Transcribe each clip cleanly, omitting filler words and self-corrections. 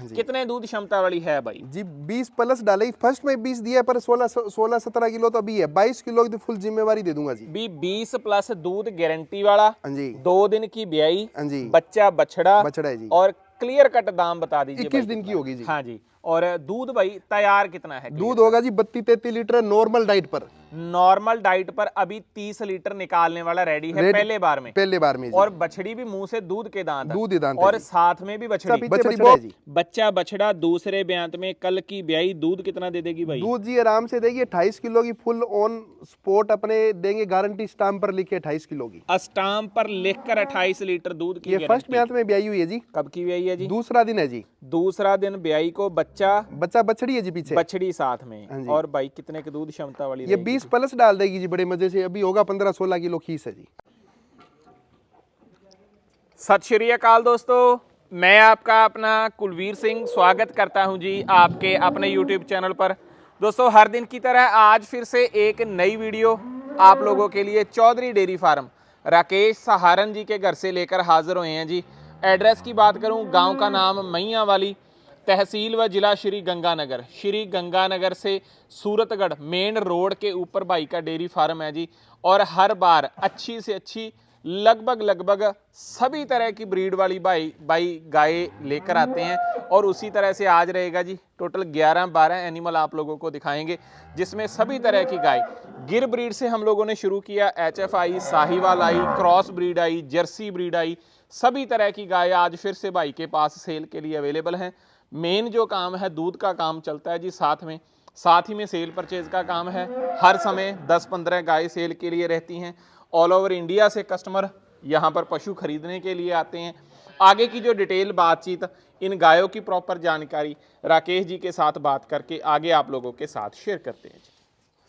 कितने दूध क्षमता वाली है भाई जी? 20 प्लस डाले, फर्स्ट में 20 दिया है पर 16-17 किलो तो अभी है। 22 किलो की फुल जिम्मेवारी दे दूंगा जी। भी 20 प्लस दूध गारंटी वाला, हाँ जी। 2 दिन की ब्याई, हाँ जी। बच्चा बछड़ा बछड़ा है जी। और क्लियर कट दाम बता दीजिए 21 दिन की होगी जी। हाँ जी। और दूध भाई तैयार कितना है? दूध होगा जी 32-33 लीटर नॉर्मल डाइट पर। नॉर्मल डाइट पर अभी 30 लीटर निकालने वाला रेडी है पहले बार में। पहले बार में जी। और बछड़ी भी मुंह से दूध के दांत, दूध ही दांत और है जी। साथ में भी बछड़ी बछड़ा है जी। बच्चा बछड़ा दूसरे ब्यांत में कल की ब्याई, दूध कितना दे देगी भाई? दूध जी आराम से देगी 28 किलो की फुल ऑन स्पॉट अपने देंगे, गारंटी स्टाम्प पर लिखे 28 किलो की। स्टाम्प पर लिखकर 28 लीटर दूध की। ये फर्स्ट ब्यांत में ब्याई हुई है जी। कब की ब्याई है जी? दूसरा दिन है जी। दूसरा दिन ब्याई को, बच्चा बछड़ी है जी पीछे, बछड़ी साथ में। और भाई कितने की दूध क्षमता वाली? ये 20 प्लस डाल देगी जी बड़े मजे से। अभी होगा 15-16 किलो खीस है जी। सत श्री अकाल दोस्तों, मैं आपका अपना कुलवीर सिंह स्वागत करता हूं जी आपके अपने YouTube चैनल पर। दोस्तों हर दिन की तरह आज फिर से एक नई वीडियो आप लोगों के लिए चौधरी डेयरी फार्म राकेश सहारन जी के घर से लेकर हाजिर हुए हैं जी। एड्रेस की बात करूं, गांव का नाम मैयां वाली, तहसील व जिला श्री गंगानगर। श्री गंगानगर से सूरतगढ़ मेन रोड के ऊपर भाई का डेयरी फार्म है जी। और हर बार अच्छी से अच्छी लगभग सभी तरह की ब्रीड वाली भाई गाय लेकर आते हैं। और उसी तरह से आज रहेगा जी। टोटल 11-12 एनिमल आप लोगों को दिखाएंगे, जिसमें सभी तरह की गाय। गिर ब्रीड से हम लोगों ने शुरू किया, HF आई, साहिवाल आई, क्रॉस ब्रीड आई, जर्सी ब्रीड आई। सभी तरह की गाय आज फिर से भाई के पास सेल के लिए अवेलेबल हैं। मेन जो काम है दूध का काम चलता है जी, साथ ही में सेल परचेज का काम है। हर समय 10-15 गाय सेल के लिए रहती हैं। ऑल ओवर इंडिया से कस्टमर यहाँ पर पशु खरीदने के लिए आते हैं। आगे की जो डिटेल बातचीत, इन गायों की प्रॉपर जानकारी राकेश जी के साथ बात करके आगे आप लोगों के साथ शेयर करते हैं।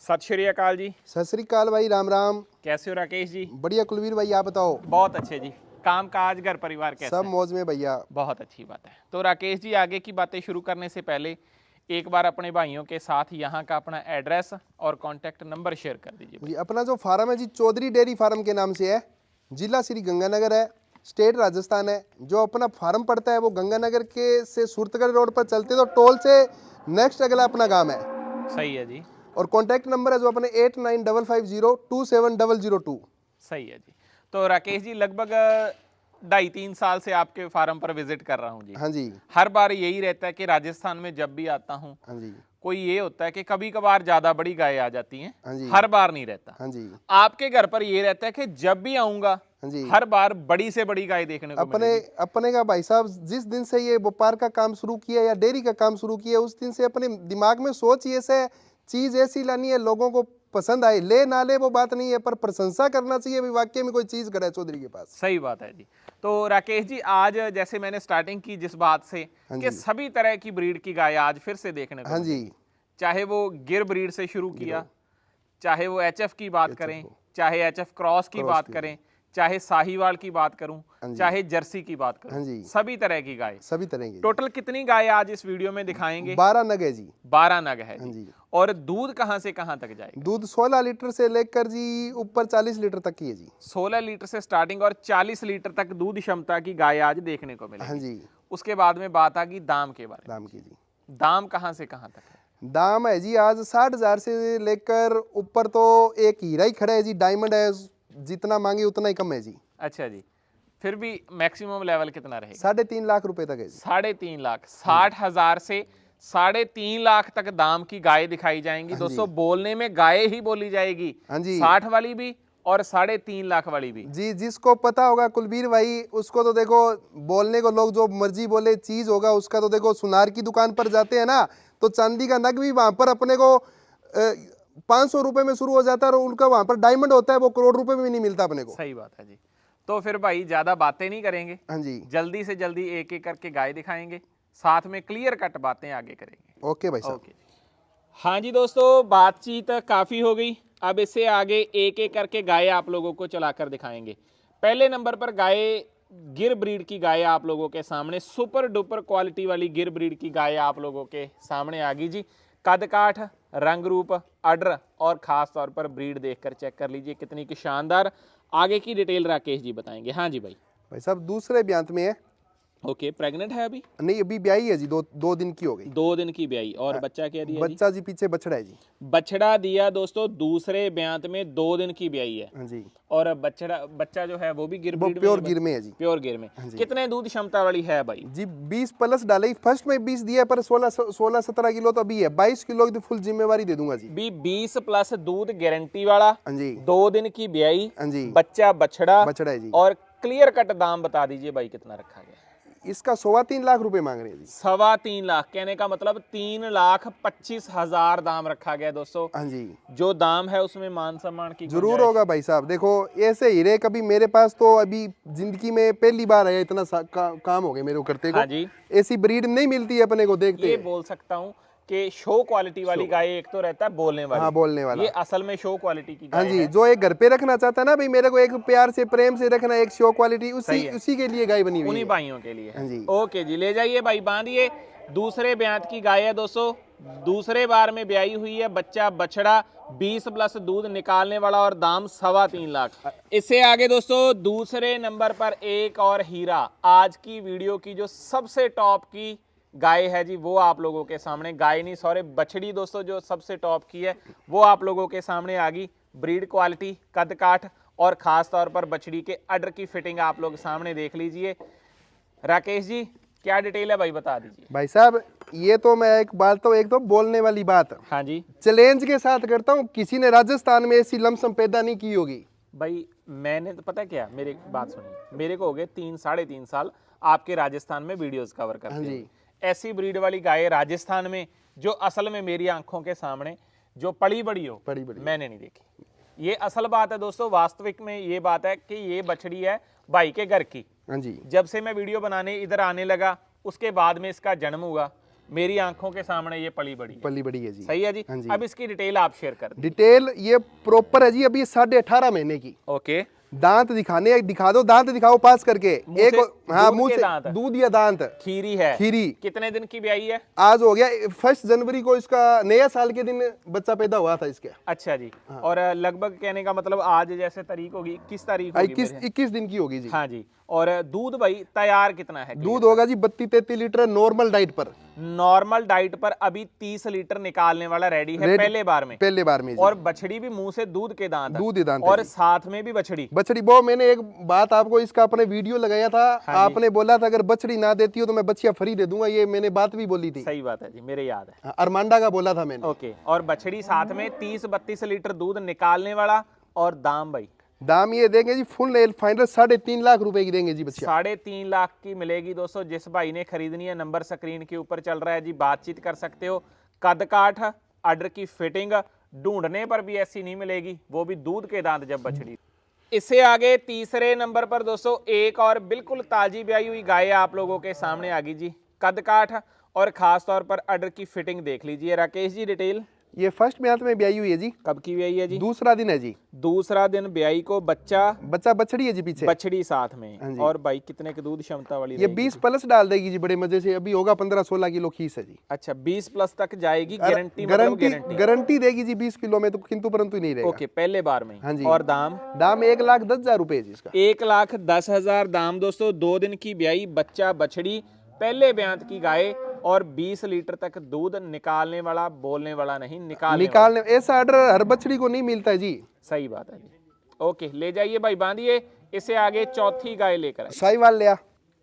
सत श्री अकाल जी। सत श्री अकाल भाई, राम राम। कैसे हो राकेश जी? बढ़िया कुलवीर भाई, आप बताओ? बहुत अच्छे जी। काम काज घर परिवार कैसा? सब मौज में भैया। बहुत अच्छी बात है। तो राकेश जी आगे की बातें शुरू करने से पहले एक बार अपने भाइयों के साथ यहाँ का अपना एड्रेस और कॉन्टैक्ट नंबर शेयर कर दीजिए। जी अपना जो फार्म है जी चौधरी डेयरी फार्म के नाम से है, जिला श्री गंगानगर है, स्टेट राजस्थान है। जो अपना फार्म पड़ता है वो गंगानगर के से सूरतगढ़ रोड पर चलते तो टोल से नेक्स्ट अगला अपना गांव है। सही है जी। और कॉन्टैक्ट नंबर है जो अपने 8955027002। सही है जी। तो राकेश जी लगभग 2.5-3 साल से आपके फार्म पर विजिट कर रहा हूँ जी। हाँ जी। हर बार यही रहता है कि राजस्थान में जब भी आता हूँ, हाँ जी, कोई ये होता है कि कभी कभार ज्यादा बड़ी गाय आ जाती हैं। हाँ जी। हर बार नहीं रहता। हाँ जी। आपके घर पर ये रहता है कि जब भी आऊंगा, हाँ जी, हर बार बड़ी से बड़ी गाय देखने को मिलेगी। अपने का भाई साहब जिस दिन से ये व्यापार का काम शुरू किया या डेयरी का काम शुरू किया, उस दिन से अपने दिमाग में सोच ये से चीज ऐसी लानी है लोगों को पसंद आए, ले ना ले वो बात नहीं है, पर प्रशंसा करना चाहिए भी वाकई में कोई चीज करे चौधरी के पास। सही बात है जी। तो राकेश जी आज जैसे मैंने स्टार्टिंग की जिस बात से कि सभी तरह की ब्रीड की गाय आज फिर से देखने को मिलेगी। चाहे वो गिर ब्रीड से शुरू किया, चाहे वो HF की बात करें, चाहे HF क्रॉस की बात करें, चाहे साहिवाल की बात करूं, चाहे जर्सी की बात करूं, सभी तरह की गाय, सभी तरह की। टोटल कितनी गाय आज इस वीडियो में दिखाएंगे? 12 नग है जी। 12 नग है जी। और दूध कहां से कहां तक जाएगा? दूध 16 लीटर से लेकर जी ऊपर 40 लीटर तक की है जी। 16 लीटर से स्टार्टिंग और 40 लीटर तक दूध क्षमता की गाय आज देखने को मिलेगी। हाँ जी। उसके बाद में बात आ गई दाम के बारे में। दाम की जी, दाम कहां से कहां तक है? दाम है जी आज 60,000 से लेकर ऊपर तो एक हीरा ही खड़ा है जी, डायमंड है, जितना मांगे उतना ही कम है जी। अच्छा जी। फिर भी मैक्सिमम लेवल कितना रहेगा? 3.5 लाख रुपए तक है जी। 3.5 लाख, 60,000 से 3.5 लाख तक दाम की गाय दिखाई जाएंगी। दोस्तों बोलने में गाय ही बोली जाएगी। हाँ जी। 60 वाली भी और 3.5 लाख वाली भी जी। जिसको पता होगा कुलबीर भाई, उसको तो देखो बोलने को लोग जो मर्जी बोले, चीज होगा उसका तो देखो। सुनार की दुकान पर जाते हैं ना तो चांदी का नग भी वहां पर अपने को 500 रुपए में शुरू हो जाता है, और उनका वहां पर डायमंड होता है वो करोड़ रुपए में भी नहीं मिलता अपने को। सही बात है जी। तो फिर भाई ज्यादा बातें नहीं करेंगे। हाँ जी। जल्दी से जल्दी एक एक करके गाय दिखाएंगे, साथ में क्लियर कट बातें आगे करेंगे। ओके भाई साहब। हाँ जी दोस्तों, बातचीत काफी हो गई। अब इससे आगे एक एक करके गाय आप लोगों को चलाकर दिखाएंगे। पहले नंबर पर गाय गिर ब्रीड की गाय आप लोगों के सामने, सुपर डुपर क्वालिटी वाली गिर ब्रीड की गाय आप लोगों के सामने आ गई जी। कद काठ, रंग रूप, अडर और खास तौर पर ब्रीड देखकर चेक कर लीजिए कितनी की शानदार। आगे की डिटेल राकेश जी बताएंगे। हाँ जी भाई। भाई साहब दूसरे ब्यांत में है ओके, प्रेग्नेंट है अभी? नहीं, अभी ब्याई है जी, 2 दिन की हो गई। 2 दिन की ब्याई। और बच्चा क्या दिया जी? बच्चा जी पीछे बछड़ा है जी। बछड़ा दिया दोस्तों, दूसरे ब्यांत में 2 दिन की ब्याई है। हाँ जी, और बच्चा जो है वो भी गिर वो ब्रीड प्योर में? गिर में है जी। प्योर गिर में। कितने दूध क्षमता वाली है भाई? जी 20 प्लस डाले, फर्स्ट में 20 दिया है, पर 16-17 किलो तो अभी है। 22 किलो की तो फुल जिम्मेवारी दे दूंगा जी। भी 20 प्लस दूध गारंटी वाला, हाँ जी, 2 दिन की ब्याई, हाँ जी, बच्चा बछड़ा, बछड़ा है जी। और क्लियर कट दाम बता दीजिए भाई कितना रखा गया? इसका 3.25 लाख रुपए मांग रहे हैं जी। 3.25 लाख, कहने का मतलब 3,25,000 दाम रखा गया दोस्तों। हाँ जी, जो दाम है उसमें मान सम्मान की जरूर गुंजाइश? होगा भाई साहब। देखो ऐसे हीरे कभी मेरे पास तो अभी जिंदगी में पहली बार आया, इतना काम हो गया मेरे को करते को। हाँ जी, ऐसी ब्रीड नहीं मिलती है अपने को देखते। ये बोल सकता हूँ कि शो क्वालिटी वाली गाय एक तो रहता है बोलने वाली, हाँ, बोलने वाला। ये असल में शो क्वालिटी की हाँ गाय जी, है। जो एक घर पे रखना चाहता है ना भाई, मेरे को एक प्यार से प्रेम से रखना, एक शो क्वालिटी, उसी के लिए गाय बनी हुई उन्हीं है। भाइयों के लिए हाँ है। जी। ओके जी, ले जाइए भाई, बांधिए। दूसरे ब्यांत की गाय है दोस्तों, दूसरे बार में ब्याई हुई है, बच्चा बछड़ा, 20 प्लस दूध निकालने वाला, और दाम 3.25 लाख। इससे आगे दोस्तों दूसरे नंबर पर एक और हीरा, आज की वीडियो की जो सबसे टॉप की गाय है जी, वो आप लोगों के सामने, गाय नहीं सॉरी बछड़ी दोस्तों, जो सबसे टॉप की है वो आप लोगों के सामने आ गई। ब्रीड क्वालिटी, कद काठ, और खास तौर पर बछड़ी के अडर की फिटिंग आप लोग सामने देख लीजिए। राकेश जी क्या डिटेल है भाई, बता दीजिए। भाई साहब ये तो मैं एक बात, तो एक तो बोलने वाली बात हाँ जी चैलेंज के साथ करता हूँ, किसी ने राजस्थान में ऐसी लमसम पैदा नहीं की होगी भाई। मैंने तो पता क्या, मेरी बात सुनिए, मेरे को हो गए 3-3.5 साल आपके राजस्थान में वीडियोस कवर करते हाँ जी। हुए। ऐसी ब्रीड वाली गाय राजस्थान में जो असल में मेरी आंखों के सामने जो पड़ी बड़ी हो, मैंने नहीं देखी। ये असल बात है दोस्तों, वास्तविक में ये बात है कि ये बछड़ी है भाई के घर की। हाँ जी, जब से मैं वीडियो बनाने इधर आने लगा उसके बाद में इसका जन्म हुआ, मेरी आंखों के सामने ये पली बड़ी है जी। सही है जी। हाँ जी। अब इसकी डिटेल आप शेयर कर दीजिए। डिटेल ये प्रॉपर है जी, अभी 18.5 महीने की। ओके, दांत दिखा दो, दांत दिखाओ पास करके। एक हाँ, दूध मुंह के से दांत? दूध या दांत खीरी है। खीरी। कितने दिन की ब्याई है? आज हो गया 1 जनवरी को, इसका नया साल के दिन बच्चा पैदा हुआ था इसके। अच्छा जी। और लगभग कहने का मतलब आज जैसे तारीख होगी, किस तारीख होगी? 21 दिन की होगी जी। हाँ जी। और दूध भाई तैयार कितना है? दूध होगा जी 32-33 लीटर नॉर्मल डाइट पर। नॉर्मल डाइट पर अभी 30 लीटर निकालने वाला रेडी है पहले बार में। पहले बार में जी। और बछड़ी भी मुंह से दूध के दांत, दूध ही दांत और है जी। साथ में भी बछड़ी। वो मैंने एक बात आपको, इसका अपने वीडियो लगाया था। हाँ आपने बोला था अगर बछड़ी ना देती हो तो मैं बच्चियां फ्री दे दूंगा, ये मैंने बात भी बोली थी। सही बात है जी, मेरे याद है। अरमांडा का बोला था मैंने। ओके, और बछड़ी साथ में 30-32 लीटर दूध निकालने वाला। और दाम भाई? दाम ये देंगे जी फुल एंड फाइनल 3.5 लाख रुपए की देंगे जी बच्चियां। 3.5 लाख की मिलेगी दोस्तों। जिस भाई ने खरीदनी है नंबर स्क्रीन के ऊपर चल रहा है जी, बातचीत कर सकते हो। कद काठ, अडर की फिटिंग ढूंढने पर भी ऐसी नहीं मिलेगी, वो भी दूध के दांत जब बछड़ी। इससे आगे तीसरे नंबर पर दोस्तों एक और बिल्कुल ताजी ब्याई हुई गाय आप लोगों के सामने आ गई जी। कद काठ और खास तौर पर अडर की फिटिंग देख लीजिए। राकेश जी डिटेल? ये फर्स्ट ब्यात में ब्याई हुई है जी। कब की ब्याई है जी? दूसरा दिन है जी। दूसरा दिन ब्याई को, बच्चा बछड़ी है जी पीछे, बछड़ी साथ हाँ में। जी। और भाई कितने की दूध क्षमता वाली ये रहेगी? 20 प्लस डाल देगी जी बड़े मजे से। अभी होगा 15-16 किलो खीस है जी। अच्छा, 20 प्लस तक जाएगी। गारंटी मतलब गारंटी देगी जी 20 किलो में तो किंतु परंतु नहीं रहेगा। ओके, पहले बार में। हाँ जी। और दाम? दाम 1,10,000 रुपए जी इसका। 1,10,000 दाम दोस्तों। 2 दिन की ब्याई, बच्चा बछड़ी, पहले ब्यांत की गाय, और 20 लीटर तक दूध निकालने वाला, बोलने वाला नहीं, निकालने ऐसा ऑर्डर हर बछड़ी को नहीं मिलता है जी। सही बात है जी। ओके, ले जाइए भाई, बांधिए। इससे आगे चौथी गाय लेकर आइए। साहिवाल लिया।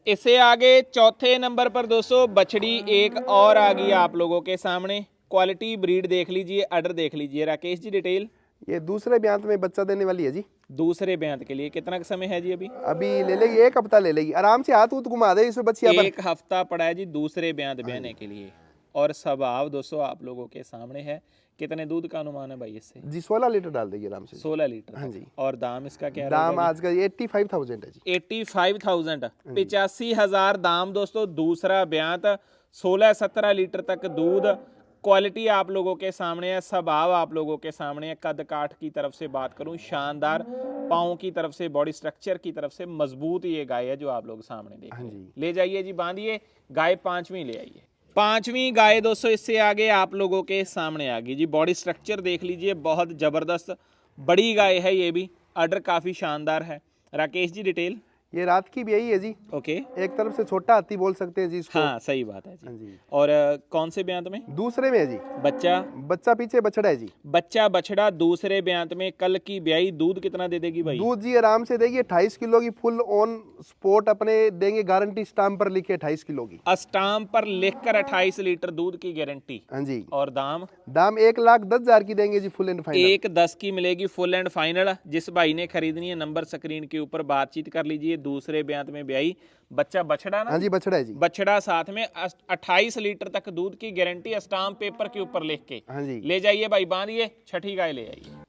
इससे आगे चौथे नंबर पर दोस्तों बछड़ी एक और आ गई आप लोगों के सामने। क्वालिटी, ब्रीड देख लीजिए, अडर देख लीजिए। राकेश जी डिटेल? ये दूसरे ब्यांत में बच्चा देने वाली है जी। दूसरे ब्यांत के लिए कितना समय है जी? अभी ले लेगी 1 हफ्ता ले लेगी, आराम से हाथ घुमा दे इसमें बच्चियां। 1 हफ्ता पड़ा है जी दूसरे ब्यांत बहने के लिए। और स्वभाव दोस्तों आप लोगों के सामने है। कितने दूध का अनुमान है भाई इससे? जी 16 लीटर डाल देगी आराम से। 16 लीटर। हाँ जी। और दाम इसका क्या दाम आज का 85,000 है जी। 85,000, 85,000 दाम दोस्तों। दूसरा ब्यांत, 16-17 लीटर तक दूध। क्वालिटी आप लोगों के सामने है, स्वभाव आप लोगों के सामने है। कद काठ की तरफ से बात करूं, शानदार। पाँव की तरफ से, बॉडी स्ट्रक्चर की तरफ से मजबूत ये गाय है जो आप लोग सामने देख रहे हैं। ले जाइए जी, बांधिए। गाय 5वीं ले आइए। 5वीं गाय दोस्तों इससे आगे आप लोगों के सामने आ गई जी। बॉडी स्ट्रक्चर देख लीजिए, बहुत जबरदस्त बड़ी गाय है ये भी। अडर काफी शानदार है। राकेश जी डिटेल? ये रात की भी यही है जी, ओके, एक तरफ से छोटा हाथी बोल सकते हैं जी इसको। हाँ सही बात है हाँ जी। जी। और कौन से ब्यांत में? दूसरे में है जी, बच्चा बच्चा पीछे बछड़ा है जी। बच्चा बछड़ा दूसरे ब्यांत में, कल की ब्याई, दूध कितना दे देगी भाई? दूध जी आराम से देगी 28 किलो की, फुल ऑन स्पॉट अपने देंगे, गारंटी स्टाम्प पर लिखे 28 किलो की। स्टाम्प पर लिखकर 28 लीटर दूध की गारंटी। हाँ जी। और दाम दाम 1,10,000 की देंगे जी, फुल एंड फाइनल। 1,10 की मिलेगी फुल एंड फाइनल। जिस भाई ने खरीदनी है नंबर स्क्रीन के ऊपर, बातचीत कर लीजिए। दूसरे ब्यांत में ब्याई, बच्चा बछड़ा ना? हाँ जी, बछड़ा है जी। बछड़ा साथ में, 28 लीटर तक दूध की गारंटी स्टाम्प पेपर के ऊपर लिख के हाँ जी। ले जाइए भाई, बांधिए, छठी गाय ले आइए।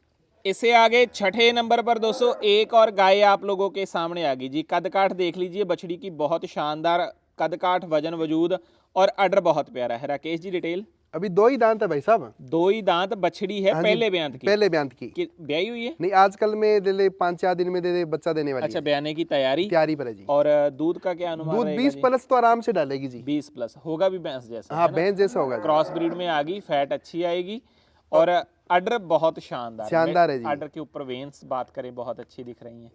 इससे आगे छठे नंबर पर दोस्तों एक और गाय आप लोगों के सामने आ गई जी। कद काठ देख लीजिए बछड़ी की, बहुत शानदार कद काठ, वजन वजूद और अडर बहुत प्यारा है। राकेश जी डिटेल। अभी 2 ही दांत है भाई साहब। 2 ही दांत बछड़ी है, हाँ जी, पहले ब्यांत की। पहले ब्यांत की। ब्याई हुई है? नहीं, आजकल में दे ले 5-4 दिन में दे दे बच्चा देने वाली अच्छा, है। ब्याने की तैयारी तैयारी पर है जी। और दूध का क्या अनुमान दूध रहेगा 20 जी? प्लस तो आराम से डालेगी जी। 20 प्लस होगा भी, भैंस जैसा हाँ, है ना? भैंस जैसा होगा जी। क्रॉस ब्रीड में आ गई, फैट अच्छी आएगी और अडर बहुत शानदार शानदार है जी। अडर के ऊपर वेन्स बात करें बहुत अच्छी दिख रही हैं।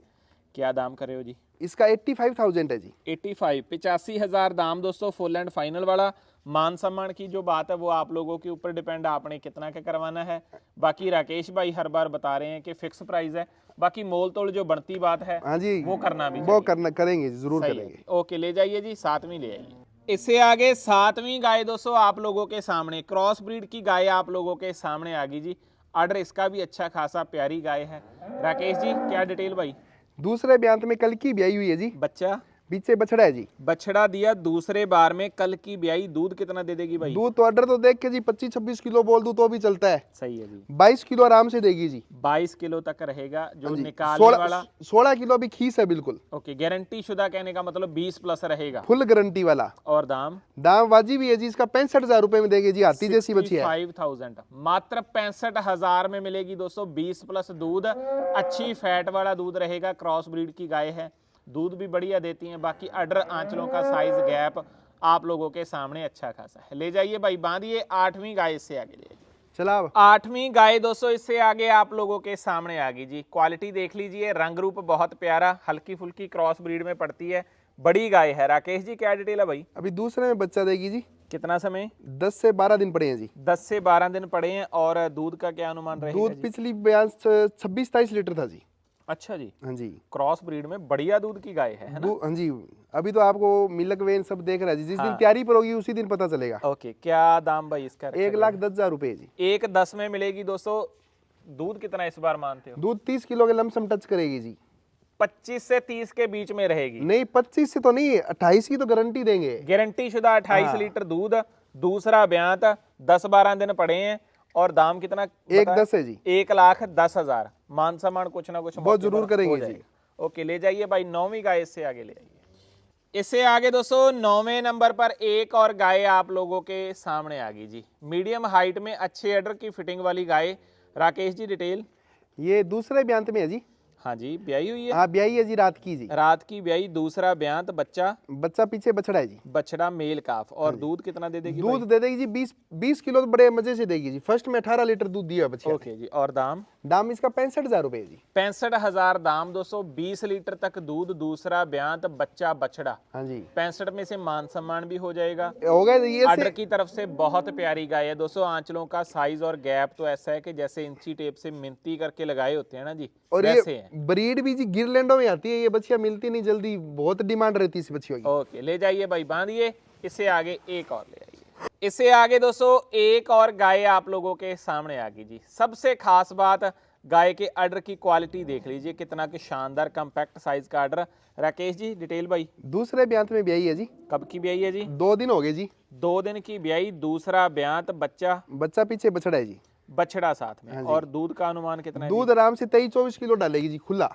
क्या दाम करे हो जी? इसका 85,000 है जी। 85 85,000 दाम दोस्तों, फुल एंड फाइनल वाला। मान सम्मान की जो बात है वो आप लोगों के ऊपर डिपेंड, आपने कितना का करवाना है। बाकी राकेश भाई हर बार बता रहे हैं कि फिक्स प्राइस है, बाकी मोल तोल जो बढ़ती बात है हाँ जी, वो करना भी वो चाहिए। करेंगे जरूर सही है करेंगे। जी। ओके, ले जाइए जी, 7वीं ले आइए। इससे आगे 7वीं गाय दोस्तों आप लोगों के सामने, क्रॉस ब्रीड की गाय आप लोगों के सामने आ गई जी। आर्डर इसका भी अच्छा खासा प्यारी गाय है। राकेश जी क्या डिटेल भाई? दूसरे ब्यांत में कल की ब्याई हुई है जी, बच्चा पीछे बछड़ा है जी। बछड़ा दिया दूसरे बार में, कल की ब्याई, दूध कितना दे देगी भाई? दूध तो ऑर्डर तो देख के जी 25-26 किलो बोल दूं तो भी चलता है। सही है जी। 22 किलो आराम से देगी जी। 22 किलो तक रहेगा जो जी, निकालने वाला। 16 किलो भी खीस है बिल्कुल। ओके, गारंटी शुदा कहने का मतलब 20 प्लस रहेगा। फुल गारंटी वाला। और दाम दाम वाजिब है जी, इसका 65,000 रुपए में देंगे जी, हाथी जैसी बच्ची है। 65,000 मात्र 65,000 में मिलेगी दोस्तों। 20 प्लस दूध, अच्छी फैट वाला दूध रहेगा। क्रॉस ब्रीड की गाय है, दूध भी बढ़िया देती हैं। बाकी अडर आंचलों का साइज गैप आप लोगों के सामने अच्छा खासा है। ले जाइए भाई, बांधिए। 8वीं गाय इससे आगे ले जाइए। चला अब 8वीं गाय दोस्तों इससे आगे आप लोगों के सामने आ गई जी। क्वालिटी देख लीजिए, रंग रूप बहुत प्यारा, हल्की फुल्की क्रॉस ब्रीड में पड़ती है, बड़ी गाय है। राकेश जी क्या डिटेल है भाई? अभी दूसरे में बच्चा देगी जी। कितना समय? 10 से 12 दिन पड़े हैं जी। 10 से 12 दिन पड़े हैं। और दूध का क्या अनुमान रहेगा दूध जी? पिछली बयान 26-27 लीटर था जी। अच्छा जी, हाँ जी। क्रॉस ब्रीड में बढ़िया दूध की गाय है ना? हाँ जी, अभी तो आपको मिल्क वेन सब देख रहा है जी, जिस दिन तैयारी पर होगी उसी दिन पता चलेगा। ओके, क्या दाम भाई इसका? 1,10,000 रुपए जी। 1,10 में मिलेगी दोस्तों। दूध कितना इस बार मानते हो? दूध 30 किलो के लमसम टच करेगी जी। 25 से 30 के बीच में रहेगी। नहीं, 25 से तो नहीं, 28 की तो गारंटी देंगे। गारंटी शुदा 28 लीटर दूध। दूसरा ब्यांत, 10-12 दिन पड़े हैं। और दाम कितना? 1,10 है जी। 1,10,000। मान सम्मान कुछ ना कुछ बहुत जरूर मौके पर करेंगे हो जी। जाएगा। ओके, ले जाइए भाई 9वीं गाय इससे आगे ले आइए। इससे आगे दोस्तों 9वें नंबर पर एक और गाय आप लोगों के सामने आ गई जी। मीडियम हाइट में अच्छे अडर की फिटिंग वाली गाय। राकेश जी डिटेल। ये दूसरे ब्यांत में है जी। हाँ जी, ब्याई हुई है? हाँ, ब्याई है जी, रात की जी। रात की ब्याई, दूसरा ब्यांत, बच्चा बच्चा पीछे बछड़ा है जी। बछड़ा मेल काफ। और दूध कितना दे देगी? दूध दे देगी जी 20 किलो, तो बड़े मजे से देगी जी। फर्स्ट में 18 लीटर दूध दिया बच्चे। ओके जी। और दाम? दाम इसका 65,000 रुपए जी। 65,000 दाम दोस्तों। 20 लीटर तक दूध, दूसरा ब्यांत, बच्चा बछड़ा। हाँ जी, 65 में से मान सम्मान भी हो जाएगा। हो गया ये आर्डर की तरफ से बहुत प्यारी गाय है दोस्तों। आंचलों का साइज और गैप तो ऐसा है कि जैसे इंची टेप से मिनती करके लगाए होते हैं ना जी, और वैसे ये है। ब्रीड भी जी गिरलैंडों में आती है, ये बच्चियां मिलती नहीं जल्दी, बहुत डिमांड रहती है इस बच्चियों की। ओके, ले जाइए भाई, बांधिए। इससे आगे एक और ले आइए। इससे आगे दोस्तों एक और गाय आप लोगों के सामने आ गई जी। सबसे खास बात, गाय के आर्डर की क्वालिटी देख लीजिए, कितना कि शानदार कॉम्पैक्ट साइज का आर्डर। राकेश जी डिटेल भाई। दूसरे ब्यांत में ब्याई है जी। कब की ब्याई है जी? 2 दिन हो गए जी। 2 दिन की ब्याई, दूसरा ब्यांत, बच्चा बच्चा पीछे बछड़ा है जी। बछड़ा साथ में। और दूध का अनुमान कितना है? दूध आराम से 23-24 किलो डालेगी जी, खुला।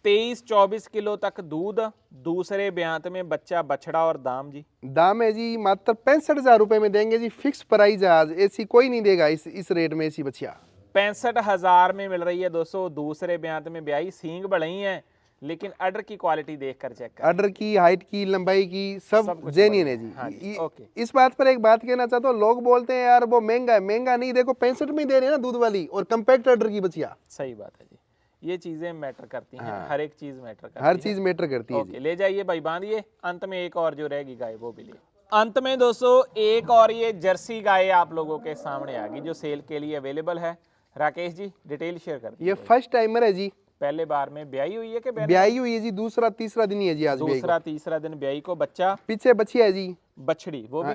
23-24 किलो तक दूध, दूसरे ब्यांत में बच्चा बछड़ा। और दाम जी? दाम है जी मात्र 65,000 रुपए में देंगे जी, फिक्स प्राइस है आज, ऐसी कोई नहीं देगा इस रेट में ऐसी बच्चियां। 65,000 में मिल रही है दोस्तों। दूसरे ब्यांत में ब्याई, सींग बड़े ही हैं, लेकिन अडर की क्वालिटी देखकर चेक कर। ऑर्डर की, हाइट की, लंबाई की, सब कुछ जेन्युइन है हाँ जी। जी, ओके। इस बात पर एक बात कहना चाहता हूँ, लोग बोलते हैं यार वो महंगा है। महंगा नहीं, देखो 65 में दे रहे हैं ना दूध वाली, और कम्पैक्ट ऑर्डर की बच्चियां। सही बात है जी। ये चीजें मैटर करती हैं, हर एक चीज मैटर करती हर है। चीज मैटर करती है ओके, ले जाइए भाई, बांधिए। अंत में एक और जो रहेगी गाय वो भी लिए। अंत में दोस्तों एक और ये जर्सी गाय आप लोगों के सामने आ गई जो सेल के लिए अवेलेबल है। राकेश जी डिटेल शेयर कर दीजिए। ये फर्स्ट टाइमर है जी, पहले बार में ब्याई हुई है कि ब्याई हुई है जी, दूसरा तीसरा दिन ही है जी आज ब्याई को। दूसरा तीसरा दिन ब्याई को, बच्चा पीछे बच्ची है जी, बछड़ी वो भी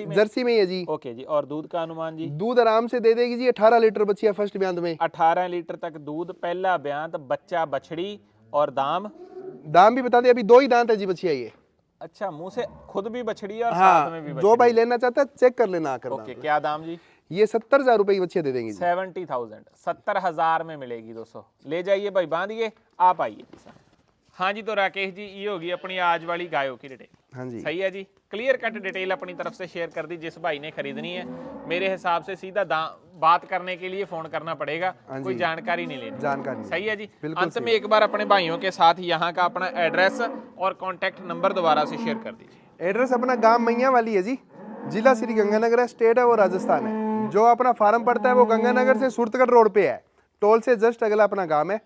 जर्सी में ही है जी। ओके जी, और दूध का अनुमान जी? दूध आराम से दे देगी जी, 18 लीटर बच्ची है फर्स्ट ब्यांत में। 18 लीटर तक दूध, पहला ब्यांत, बच्चा बछड़ी। और दाम? दाम भी बता दे, अभी 2 ही दांत है जी बच्ची है ये। अच्छा, मुंह से खुद भी बछड़ी और हाँ, साथ में भी बछड़ी। जो भाई लेना चाहता है चेक कर लेना आकर। ओके, क्या दाम जी? ये 70,000 रुपए की बच्ची दे देंगे जी। 70,000, 70,000 में मिलेगी दोस्तों। ले जाइए भाई, बांधिए, आप आइए। हाँ जी, तो राकेश जी ये होगी अपनी आज वाली गायों की डिटेल। हाँ जी, सही है जी, क्लियर कट डिटेल अपनी तरफ से शेयर कर दी। जिस भाई ने खरीदनी है मेरे हिसाब से सीधा बात करने के लिए फोन करना पड़ेगा, कोई जानकारी नहीं लेनी। जानकारी नहीं। सही है जी। अंत में एक बार अपने भाइयों के साथ यहाँ का अपना एड्रेस और कॉन्टैक्ट नंबर दोबारा से शेयर कर दीजिए। एड्रेस अपना गांव मैया वाली है जी, जिला श्री गंगानगर है, स्टेट है वो राजस्थान है। जो अपना फार्म पड़ता है वो गंगानगर से सूरतगढ़ रोड पे है, टोल से जस्ट अगला अपना गांव है।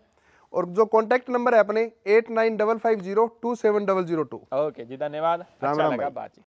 और जो कॉन्टैक्ट नंबर है अपने 8955027002। ओके जी, धन्यवाद। राम अच्छा राम लगा भाई। बातचीत।